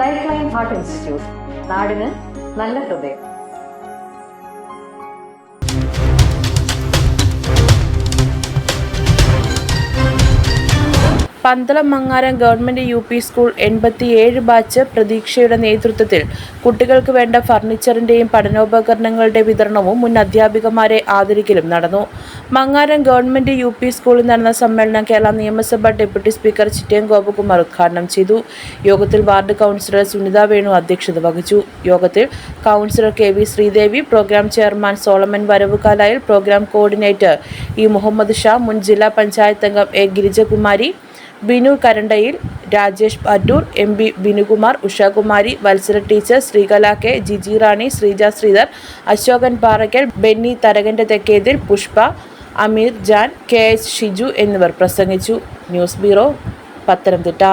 Life line heart institute, നാടിന് നല്ല ഹൃദയം. Pandalam Mangaram government UP school 87 batch പ്രതീക്ഷയുടെ നേതൃത്വത്തിൽ കുട്ടികൾക്ക് വേണ്ട ഫർണിച്ചറിന്റെയും പഠനോപകരണങ്ങളുടെ വിതരണവും മുൻ അധ്യാപികമാരെ ആദരിക്കലും നടന്നു. മങ്ങാരം ഗവൺമെന്റ് UP സ്കൂളിൽ നടന്ന സമ്മേളനം കേരള നിയമസഭ ഡെപ്യൂട്ടി സ്പീക്കർ ചിറ്റയം ഗോപകുമാർ ഉദ്ഘാടനം ചെയ്തു. യോഗത്തിൽ വാർഡ് കൗൺസിലർ സുനിത വേണു അധ്യക്ഷത വഹിച്ചു. യോഗത്തിൽ councillor KV Sreedevi, programme chairman Solomon Varavukalayil, programme coordinator E Muhammad Shah, മുൻ ജില്ലാ പഞ്ചായത്ത് അംഗം A Girijakumari, Binu Karandayil, Rajesh Pattoor, MB Binukumar, Ushakumari, Vatsala teacher, Sreekala K, Jiji Rani, Sreeja Sreedhar, Ashokan Parakkal, Benny തരകന്റെ തെക്കേതിൽ, പുഷ്പ, അമീർ ജാൻ, KH ഷിജു എന്നിവർ പ്രസംഗിച്ചു. News bureau, Pathanamthitta.